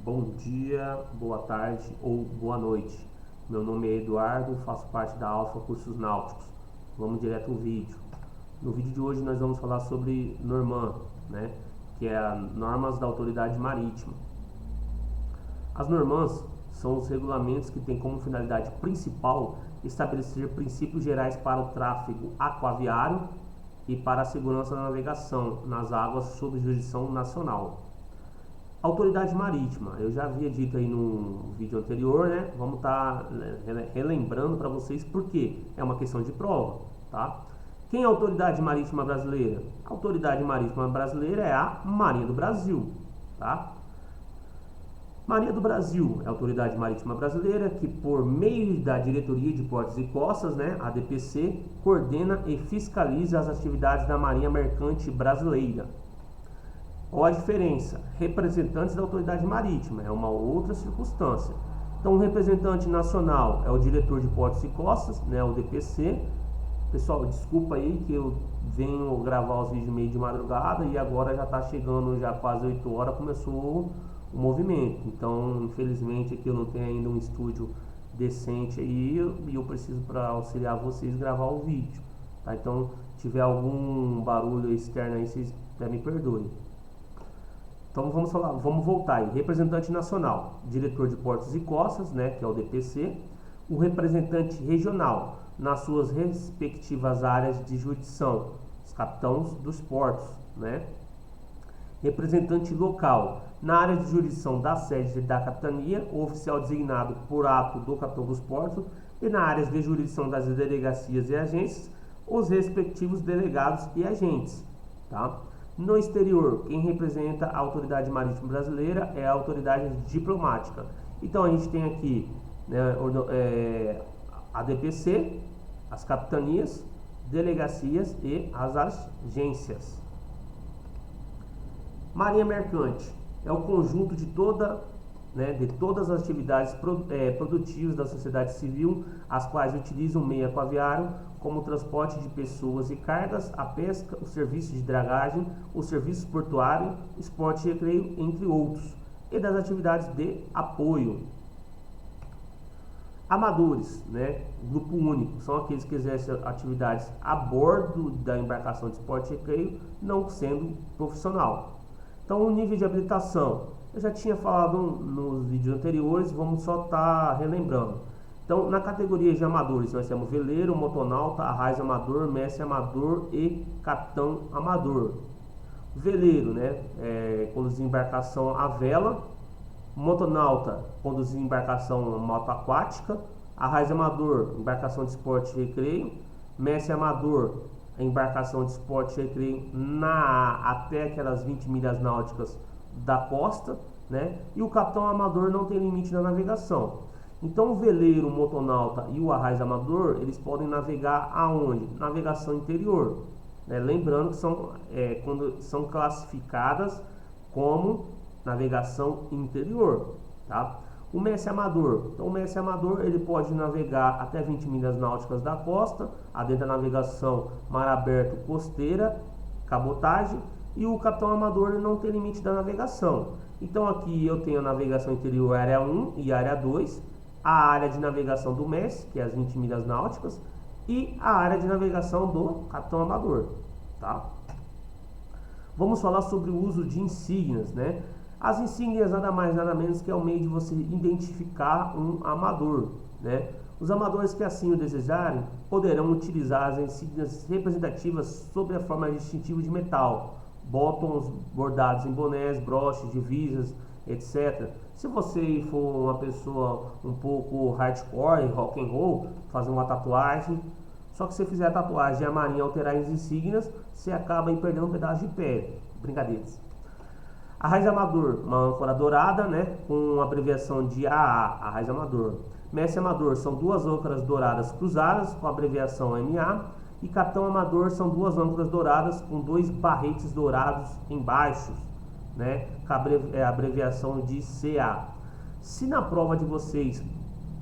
Bom dia, boa tarde ou boa noite. Meu nome é Eduardo, faço parte da Alfa Cursos Náuticos. Vamos direto ao vídeo. No vídeo de hoje nós vamos falar sobre Norman, que é a Normas da Autoridade Marítima. As normans são os regulamentos que têm como finalidade principal estabelecer princípios gerais para o tráfego aquaviário e para a segurança da navegação nas águas sob jurisdição nacional. Autoridade marítima, eu já havia dito aí no vídeo anterior, Vamos estar relembrando para vocês porque é uma questão de prova, tá? Quem é a Autoridade Marítima Brasileira? A Autoridade Marítima Brasileira é a Marinha do Brasil, tá? Marinha do Brasil é a Autoridade Marítima Brasileira que, por meio da Diretoria de Portos e Costas, a DPC, coordena e fiscaliza as atividades da Marinha Mercante Brasileira. Qual a diferença? Representantes da autoridade marítima é uma outra circunstância. Então, o representante nacional é o diretor de portos e costas, o DPC. Pessoal, desculpa aí que eu venho gravar os vídeos meio de madrugada e agora já está chegando já quase 8 horas, começou o movimento. Então, infelizmente aqui eu não tenho ainda um estúdio decente aí e eu preciso, para auxiliar vocês, gravar o vídeo, tá? Então, se tiver algum barulho externo aí, vocês até me perdoem. Então vamos voltar aí. Representante nacional, diretor de portos e costas, que é o DPC. O representante regional, nas suas respectivas áreas de jurisdição, os capitães dos portos, Representante local, na área de jurisdição da sede da capitania, o oficial designado por ato do capitão dos portos, e na área de jurisdição das delegacias e agências, os respectivos delegados e agentes, tá? No exterior, quem representa a Autoridade Marítima Brasileira é a Autoridade Diplomática. Então a gente tem aqui a DPC, as capitanias, delegacias e as agências. Marinha Mercante é o conjunto de todas as atividades produtivas da sociedade civil, as quais utilizam o meio aquaviário como o transporte de pessoas e cargas, a pesca, o serviço de dragagem, o serviço portuário, esporte e recreio, entre outros, e das atividades de apoio. Amadores, grupo único, são aqueles que exercem atividades a bordo da embarcação de esporte e recreio, não sendo profissional. Então, o nível de habilitação, eu já tinha falado nos vídeos anteriores, vamos só estar relembrando. Então, na categoria de amadores, nós temos veleiro, motonauta, arraiz amador, mestre amador e capitão amador. Veleiro, conduzir embarcação à vela. Motonauta, conduzir embarcação moto aquática. Arraiz amador, embarcação de esporte e recreio. Mestre amador, embarcação de esporte e recreio até aquelas 20 milhas náuticas da costa, E o capitão amador não tem limite na navegação. Então o veleiro, o motonauta e o arraiz amador, eles podem navegar aonde? Navegação interior, Lembrando que quando são classificadas como navegação interior, tá? O mestre amador, então o mestre amador ele pode navegar até 20 milhas náuticas da costa, adentro da navegação mar aberto, costeira, cabotagem, e o capitão amador ele não tem limite da navegação. Então aqui eu tenho a navegação interior área 1 e área 2, a área de navegação do mestre, que é as 20 milhas náuticas, e a área de navegação do capitão amador, tá? Vamos falar sobre o uso de insígnias, As insígnias nada mais nada menos que é o meio de você identificar um amador, Os amadores que assim o desejarem poderão utilizar as insígnias representativas sob a forma distintiva de metal, botões bordados em bonés, broches, divisas, etc. Se você for uma pessoa um pouco hardcore, rock and roll, fazer uma tatuagem, só que se você fizer a tatuagem e a marinha alterar as insígnias, você acaba aí perdendo um pedaço de pele. Brincadeiras. Arraiz amador, uma âncora dourada, com a abreviação de AA, arraiz amador. Mestre amador são duas âncoras douradas cruzadas, com a abreviação MA. E capitão amador são duas âncoras douradas com dois barretes dourados embaixo, com a abreviação de CA. Se na prova de vocês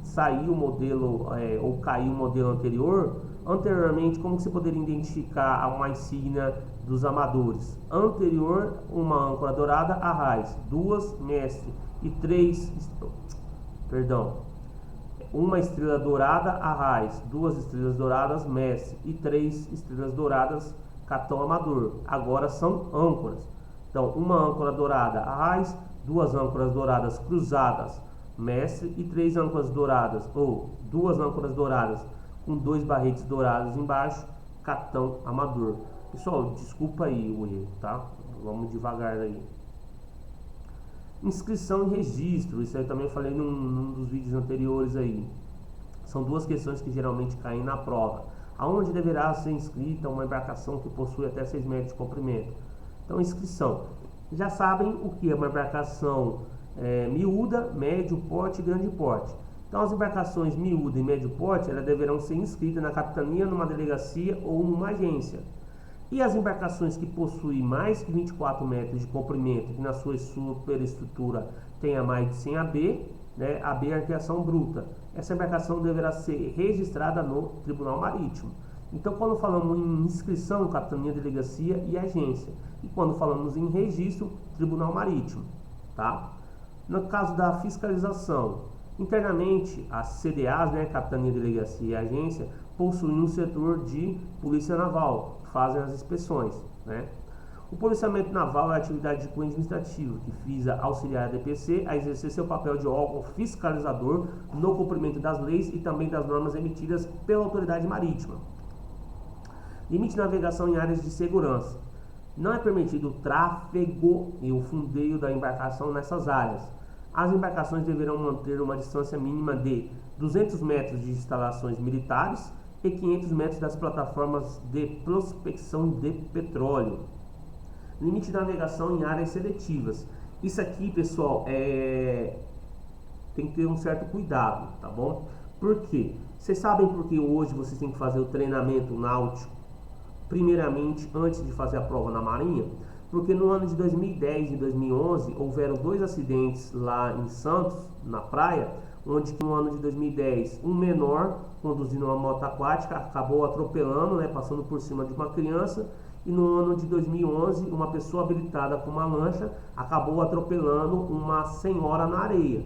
sair o modelo ou cair o modelo anterior, Anteriormente, como que você poderia identificar uma insígnia dos amadores? Anterior, uma âncora dourada, arraiz, 2 mestre e 3, perdão, uma estrela dourada, arraiz, 2 estrelas douradas, mestre e 3 estrelas douradas, capitão amador. Agora são âncoras. Então, uma âncora dourada, arraiz, 2 âncoras douradas cruzadas, mestre e 3 âncoras douradas, ou 2 âncoras douradas com 2 barretes dourados embaixo, capitão amador. Pessoal, desculpa aí o erro, tá? Vamos devagar aí. Inscrição e registro, isso aí também eu falei num dos vídeos anteriores aí. São 2 questões que geralmente caem na prova. Aonde deverá ser inscrita uma embarcação que possui até 6 metros de comprimento? Então, inscrição. Já sabem o que é uma embarcação miúda, médio porte e grande porte. Então, as embarcações miúda e médio porte, elas deverão ser inscritas na capitania, numa delegacia ou numa agência. E as embarcações que possuem mais que 24 metros de comprimento, que na sua superestrutura tenha mais de 100 AB, né, AB é a criação bruta, essa embarcação deverá ser registrada no Tribunal Marítimo. Então, quando falamos em inscrição, capitania, delegacia e agência. E quando falamos em registro, Tribunal Marítimo. Tá? No caso da fiscalização, internamente, as CDAs, né, capitania, delegacia e agência, possuem um setor de polícia naval, que fazem as inspeções. Né? O policiamento naval é a atividade de cunho administrativo que visa auxiliar a DPC a exercer seu papel de órgão fiscalizador no cumprimento das leis e também das normas emitidas pela autoridade marítima. Limite de navegação em áreas de segurança. Não é permitido o tráfego e o fundeio da embarcação nessas áreas. As embarcações deverão manter uma distância mínima de 200 metros de instalações militares e 500 metros das plataformas de prospecção de petróleo. Limite de navegação em áreas seletivas. Isso aqui, pessoal, tem que ter um certo cuidado, tá bom? Por quê? Vocês sabem por que hoje vocês têm que fazer o treinamento náutico primeiramente antes de fazer a prova na Marinha? Porque no ano de 2010 e 2011 houveram 2 acidentes lá em Santos, na praia, onde no ano de 2010 um menor conduzindo uma moto aquática acabou atropelando, né, passando por cima de uma criança, e no ano de 2011 uma pessoa habilitada com uma lancha acabou atropelando uma senhora na areia.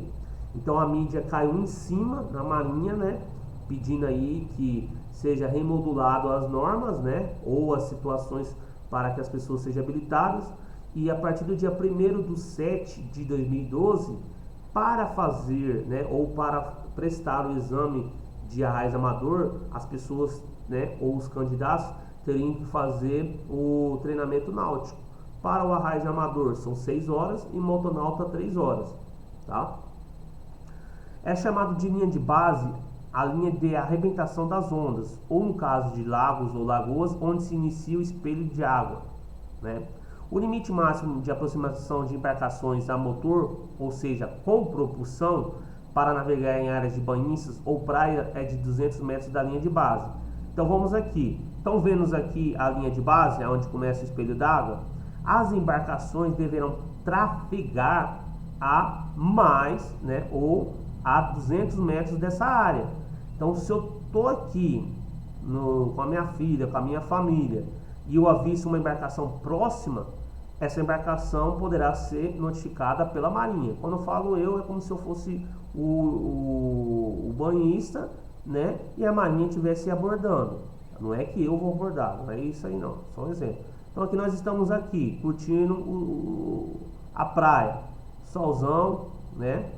Então a mídia caiu em cima na Marinha, né, pedindo aí que seja remodulado as normas, né, ou as situações para que as pessoas sejam habilitadas, e a partir do dia 1º/7/2012, para fazer, né, ou para prestar o exame de arraiz amador, as pessoas, né, ou os candidatos teriam que fazer o treinamento náutico. Para o arraiz amador são 6 horas e motonauta 3 horas, tá? É chamado de linha de base a linha de arrebentação das ondas, ou no caso de lagos ou lagoas, onde se inicia o espelho de água, né? O limite máximo de aproximação de embarcações a motor, ou seja, com propulsão, para navegar em áreas de banhistas ou praia é de 200 metros da linha de base. Então vamos aqui. Estão vendo aqui a linha de base, onde começa o espelho d'água? As embarcações deverão trafegar a mais, né, ou a 200 metros dessa área. Então, se eu estou aqui com a minha filha, com a minha família, e eu avisto uma embarcação próxima, essa embarcação poderá ser notificada pela Marinha. Quando eu falo eu, é como se eu fosse o banhista, né, e a Marinha estivesse abordando. Não é que eu vou abordar, não é isso aí não, só um exemplo. Então aqui nós estamos aqui, curtindo a praia, solzão, né?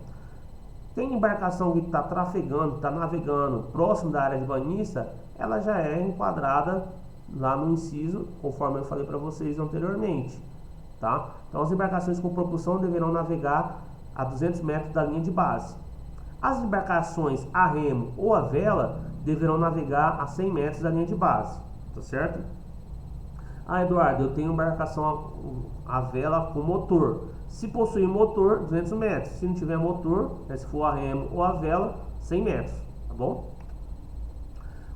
Tem embarcação que está trafegando, está navegando próximo da área de banhista, ela já é enquadrada lá no inciso, conforme eu falei para vocês anteriormente, tá? Então as embarcações com propulsão deverão navegar a 200 metros da linha de base. As embarcações a remo ou a vela deverão navegar a 100 metros da linha de base, tá certo? Ah, Eduardo, eu tenho embarcação a vela com motor. Se possuir motor, 200 metros. Se não tiver motor, né, se for a remo ou a vela, 100 metros, tá bom?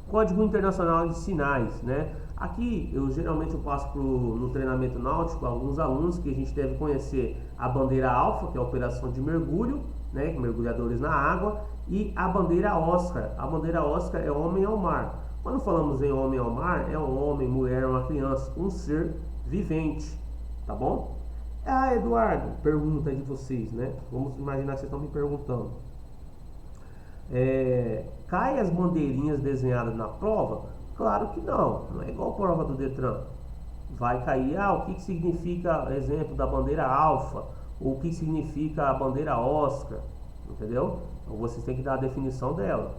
Código Internacional de Sinais, né? Aqui, geralmente eu passo no treinamento náutico alguns alunos que a gente deve conhecer a bandeira alfa, que é a operação de mergulho, né, mergulhadores na água, e a bandeira Oscar. A bandeira Oscar é homem ao mar. Quando falamos em homem ao mar, é um homem, mulher, uma criança, um ser vivente, tá bom? Ah, Eduardo, pergunta de vocês, né? Vamos imaginar que vocês estão me perguntando. Cai as bandeirinhas desenhadas na prova? Claro que não, não é igual a prova do Detran. Vai cair, o que significa, exemplo, da bandeira alfa, ou o que significa a bandeira Oscar, entendeu? Então vocês têm que dar a definição dela.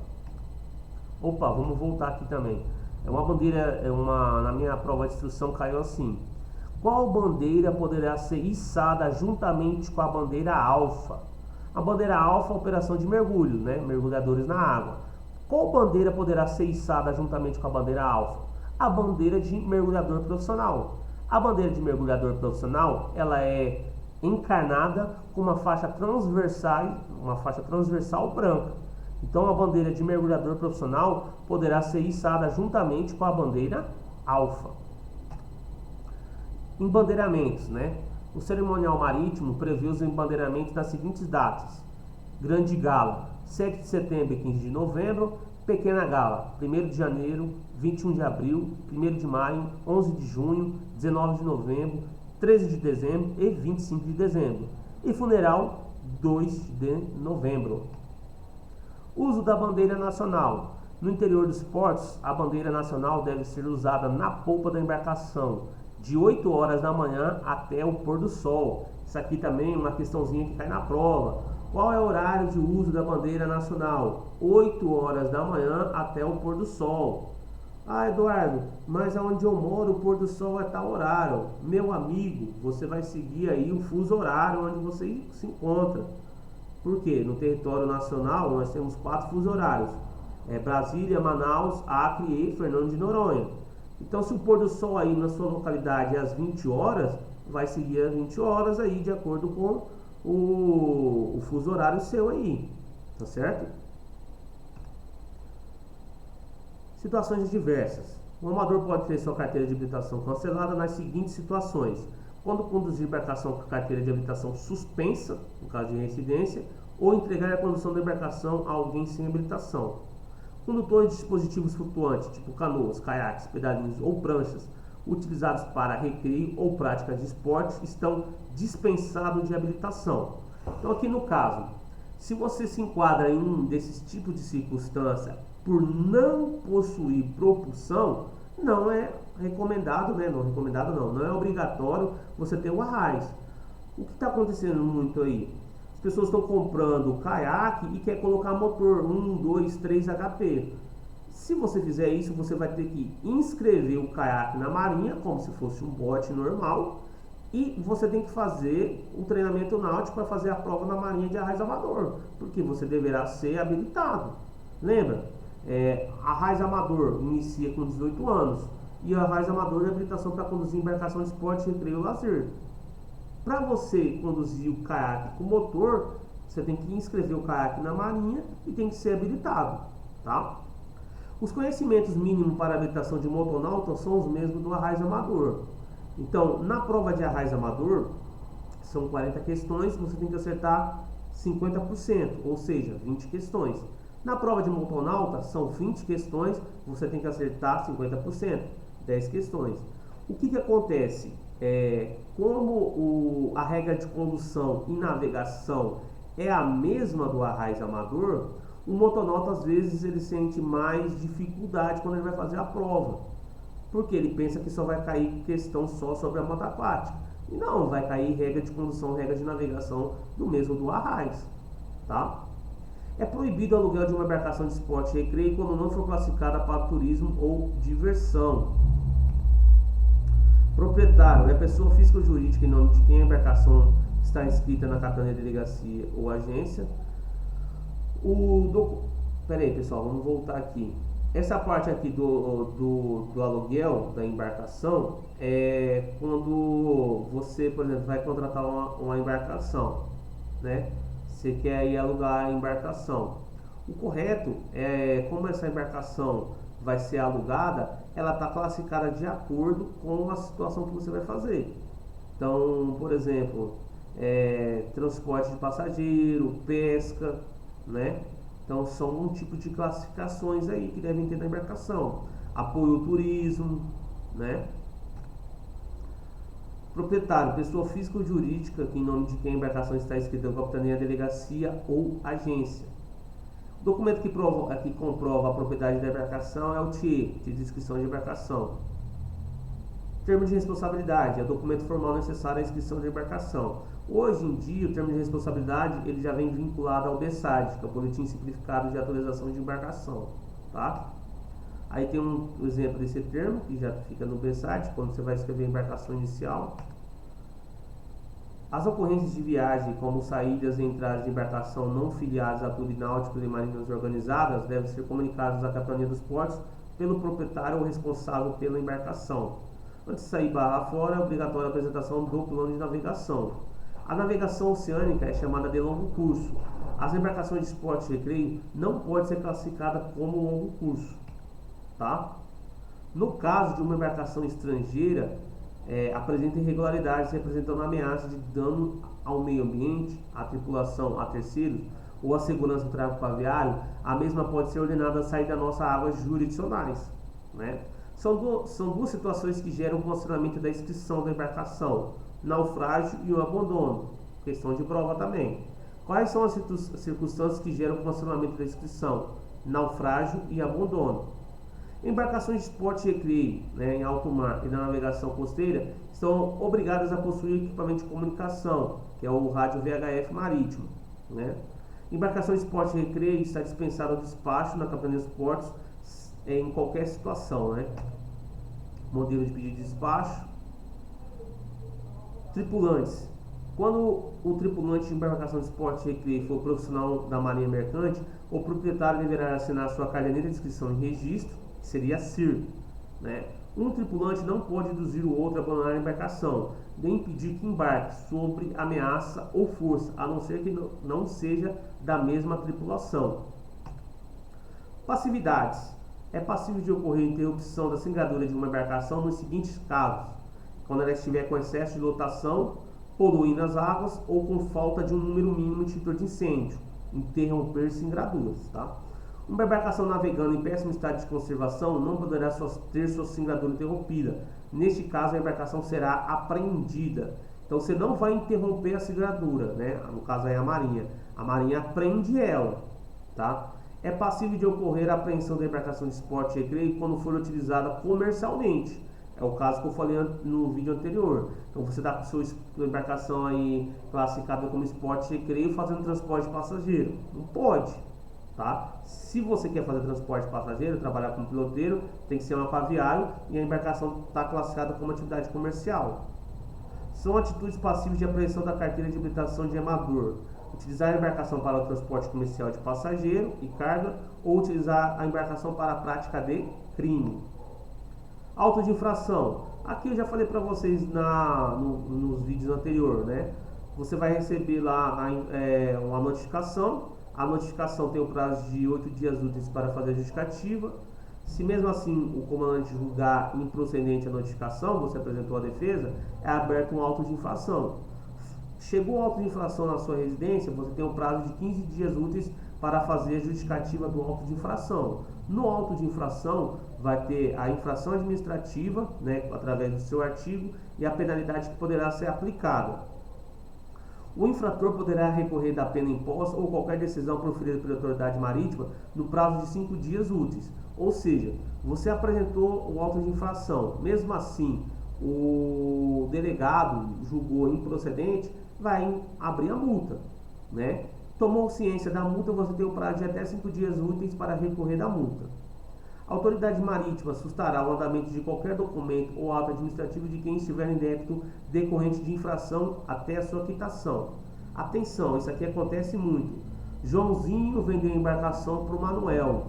Opa, vamos voltar aqui também. Na minha prova de instrução caiu assim: qual bandeira poderá ser içada juntamente com a bandeira alfa? A bandeira alfa é a operação de mergulho, né? Mergulhadores na água. Qual bandeira poderá ser içada juntamente com a bandeira alfa? A bandeira de mergulhador profissional. A bandeira de mergulhador profissional, ela é encarnada com uma faixa transversal branca. Então a bandeira de mergulhador profissional poderá ser içada juntamente com a bandeira alfa. Embandeiramentos, né? O cerimonial marítimo prevê os embandeiramentos nas seguintes datas: Grande Gala, 7 de setembro e 15 de novembro. Pequena Gala, 1º de janeiro, 21 de abril, 1º de maio, 11 de junho, 19 de novembro, 13 de dezembro e 25 de dezembro. E funeral, 2 de novembro. Uso da bandeira nacional. No interior dos portos, a bandeira nacional deve ser usada na polpa da embarcação, de 8 horas da manhã até o pôr do sol. Isso aqui também é uma questãozinha que cai na prova. Qual é o horário de uso da bandeira nacional? 8 horas da manhã até o pôr do sol. Ah, Eduardo, mas aonde eu moro o pôr do sol é tal horário. Meu amigo, você vai seguir aí o fuso horário onde você se encontra. Por quê? No território nacional nós temos 4 fusos horários. Brasília, Manaus, Acre e Fernando de Noronha. Então, se o pôr do sol aí na sua localidade é às 20 horas, vai seguir às 20 horas aí, de acordo com o fuso horário seu aí, tá certo? Situações diversas. O amador pode ter sua carteira de habilitação cancelada nas seguintes situações: quando conduzir embarcação com carteira de habilitação suspensa, no caso de reincidência, ou entregar a condução da embarcação a alguém sem habilitação. Condutores de dispositivos flutuantes, tipo canoas, caiaques, pedalinhos ou pranchas, utilizados para recreio ou prática de esportes, estão dispensados de habilitação. Então, aqui no caso, se você se enquadra em um desses tipos de circunstância por não possuir propulsão, não é recomendado, né? Não é obrigatório você ter o arraiz. O que está acontecendo muito aí? As pessoas estão comprando caiaque e quer colocar motor 1, 2, 3 HP. Se você fizer isso, você vai ter que inscrever o caiaque na marinha, como se fosse um bote normal, e você tem que fazer um treinamento náutico para fazer a prova na marinha de arraiz amador, porque você deverá ser habilitado. Lembra? Arraiz amador inicia com 18 anos e arraiz amador é habilitação para conduzir embarcação de esporte, recreio e lazer. Para você conduzir o caiaque com motor, você tem que inscrever o caiaque na marinha e tem que ser habilitado, tá? Os conhecimentos mínimos para a habilitação de motonauta são os mesmos do arraiz amador. Então, na prova de arraiz amador, são 40 questões, você tem que acertar 50%, ou seja, 20 questões. Na prova de motonauta, são 20 questões, você tem que acertar 50%, 10 questões. O que acontece? Como a regra de condução e navegação é a mesma do arraiz amador, o motonauta às vezes ele sente mais dificuldade quando ele vai fazer a prova, porque ele pensa que só vai cair questão só sobre a moto aquática, e não, vai cair regra de condução, regra de navegação do mesmo do arraiz, tá? É proibido o aluguel de uma embarcação de esporte e recreio quando não for classificada para turismo ou diversão. Proprietário é pessoa física ou jurídica em nome de quem a embarcação está inscrita na capitania, delegacia ou agência. Peraí, pessoal, vamos voltar aqui. Essa parte aqui do aluguel da embarcação é quando você, por exemplo, vai contratar uma embarcação, né? Você quer ir alugar a embarcação. O correto é, como essa embarcação vai ser alugada, ela está classificada de acordo com a situação que você vai fazer. Então, por exemplo, transporte de passageiro, pesca, né? Então são um tipo de classificações aí que devem ter na embarcação. Apoio ao turismo, né? Proprietário, pessoa física ou jurídica em nome de quem a embarcação está escrita na capitania, delegacia ou agência. O documento que comprova a propriedade da embarcação é o TIE, de descrição de embarcação. Termo de responsabilidade, é o documento formal necessário à inscrição de embarcação. Hoje em dia, o termo de responsabilidade ele já vem vinculado ao BSAD, que é o Boletim Simplificado de Atualização de Embarcação, tá? Aí tem um exemplo desse termo, que já fica no BSAD, quando você vai escrever a embarcação inicial. As ocorrências de viagem, como saídas e entradas de embarcação não filiadas a clube náutico e marinhas organizadas, devem ser comunicadas à Capitania dos Portos pelo proprietário ou responsável pela embarcação. Antes de sair barra fora, é obrigatória a apresentação do plano de navegação. A navegação oceânica é chamada de longo curso. As embarcações de esporte e recreio não podem ser classificadas como longo curso, tá? No caso de uma embarcação estrangeira, apresenta irregularidades representando ameaça de dano ao meio ambiente, à tripulação, a terceiros ou à segurança do tráfego aviário, a mesma pode ser ordenada a sair da nossa águas jurisdicionais, né? São duas situações que geram o condicionamento da inscrição da embarcação: naufrágio e o abandono. Questão de prova também. Quais são as circunstâncias que geram o condicionamento da inscrição? Naufrágio e abandono. Embarcações de esporte e recreio, né, em alto mar e na navegação costeira estão obrigadas a possuir equipamento de comunicação, que é o rádio VHF marítimo, né? Embarcação de esporte e recreio está dispensada ao despacho na Capitania dos Portos em qualquer situação, né? Modelo de pedido de despacho. Tripulantes. Quando o tripulante de embarcação de esporte e recreio for profissional da marinha mercante, o proprietário deverá assinar sua caderneta de inscrição e registro, que seria a CIR, né? Um tripulante não pode induzir o outro a abandonar a embarcação, nem impedir que embarque sob ameaça ou força, a não ser que não seja da mesma tripulação. Passividades. É passível de ocorrer interrupção da singradura de uma embarcação nos seguintes casos: quando ela estiver com excesso de lotação, poluindo as águas ou com falta de um número mínimo de extintor de incêndio, interromper singraduras, tá? Uma embarcação navegando em péssimo estado de conservação não poderá ter sua singradura interrompida. Neste caso, a embarcação será apreendida. Então, você não vai interromper a singradura, né? No caso aí a marinha apreende ela, tá? É passível de ocorrer a apreensão da embarcação de esporte e recreio quando for utilizada comercialmente. É o caso que eu falei no vídeo anterior. Então você está com sua embarcação aí classificada como esporte e recreio fazendo transporte de passageiro. Não pode, tá? Se você quer fazer transporte de passageiro, trabalhar como piloteiro, tem que ser um aquaviário e a embarcação está classificada como atividade comercial. São atitudes passíveis de apreensão da carteira de habilitação de amador: utilizar a embarcação para o transporte comercial de passageiro e carga ou utilizar a embarcação para a prática de crime. Auto de infração. Aqui eu já falei para vocês nos vídeos anteriores, né? Você vai receber lá uma notificação. A notificação tem o prazo de 8 dias úteis para fazer a justificativa. Se mesmo assim o comandante julgar improcedente a notificação, você apresentou a defesa, é aberto um auto de infração. Chegou o auto de infração na sua residência, você tem um prazo de 15 dias úteis para fazer a justificativa do auto de infração. No auto de infração vai ter a infração administrativa, né, através do seu artigo, e a penalidade que poderá ser aplicada. O infrator poderá recorrer da pena imposta ou qualquer decisão proferida pela autoridade marítima no prazo de 5 dias úteis. Ou seja, você apresentou o auto de infração, mesmo assim o delegado julgou improcedente, vai abrir a multa, né? Tomou ciência da multa, você tem o prazo de até 5 dias úteis para recorrer da multa. A autoridade marítima sustará o andamento de qualquer documento ou ato administrativo de quem estiver em débito decorrente de infração até a sua quitação. Atenção, isso aqui acontece muito. Joãozinho vendeu a embarcação para o Manuel.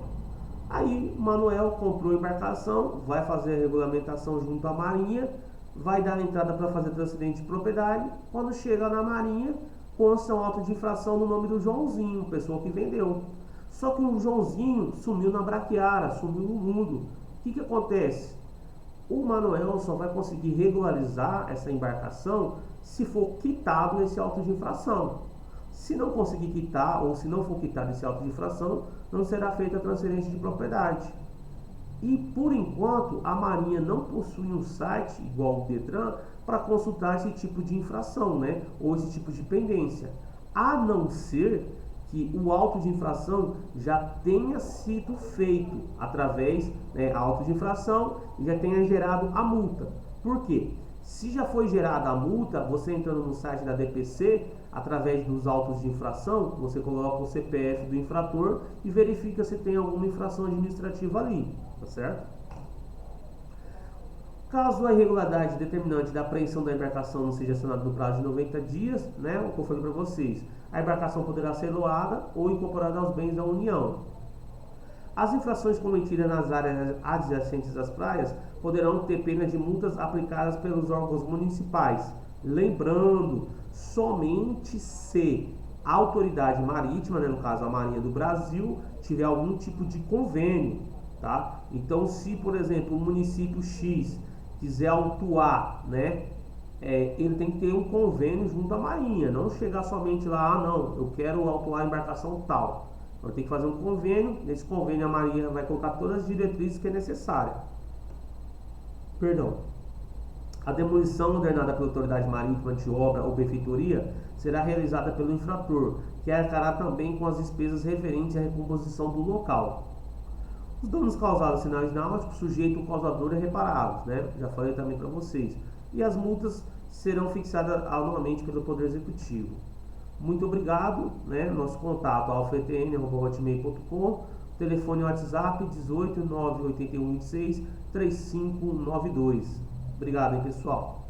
Aí Manuel comprou a embarcação, vai fazer a regulamentação junto à Marinha, vai dar a entrada para fazer transferência de propriedade. Quando chega na Marinha, consta um auto de infração no nome do Joãozinho, pessoa que vendeu. Só que o Joãozinho sumiu na braquiara, sumiu no mundo. O que acontece? O Manuel só vai conseguir regularizar essa embarcação se for quitado nesse auto de infração. Se não conseguir quitar ou se não for quitado esse auto de infração, não será feita a transferência de propriedade. E por enquanto a Marinha não possui um site igual o Detran para consultar esse tipo de infração, né? Ou esse tipo de pendência, a não ser que o auto de infração já tenha sido feito através, auto de infração, e já tenha gerado a multa. Por quê? Se já foi gerada a multa, você entrando no site da DPC, através dos autos de infração, você coloca o CPF do infrator e verifica se tem alguma infração administrativa ali, tá certo? Caso a irregularidade determinante da apreensão da embarcação não seja acionada no prazo de 90 dias, né, o que eu falei para vocês, a embarcação poderá ser doada ou incorporada aos bens da União. As infrações cometidas nas áreas adjacentes às praias poderão ter pena de multas aplicadas pelos órgãos municipais. Lembrando, somente se a autoridade marítima, né, no caso a Marinha do Brasil, tiver algum tipo de convênio, tá? Então, se, por exemplo, o município X quiser autuar, né, ele tem que ter um convênio junto à Marinha, não chegar somente lá, não, eu quero autuar a embarcação tal. Então tem que fazer um convênio, nesse convênio a Marinha vai colocar todas as diretrizes que é necessária. Perdão. A demolição ordenada pela autoridade marítima de obra ou prefeitura será realizada pelo infrator, que arcará também com as despesas referentes à recomposição do local. Os danos causados a sinais náuticos sujeito ao causador é reparados, né? Já falei também para vocês. E as multas serão fixadas anualmente pelo Poder Executivo. Muito obrigado, né? Nosso contato alfetn@hotmail.com, telefone WhatsApp 18 981 26 3592. Obrigado, hein, pessoal.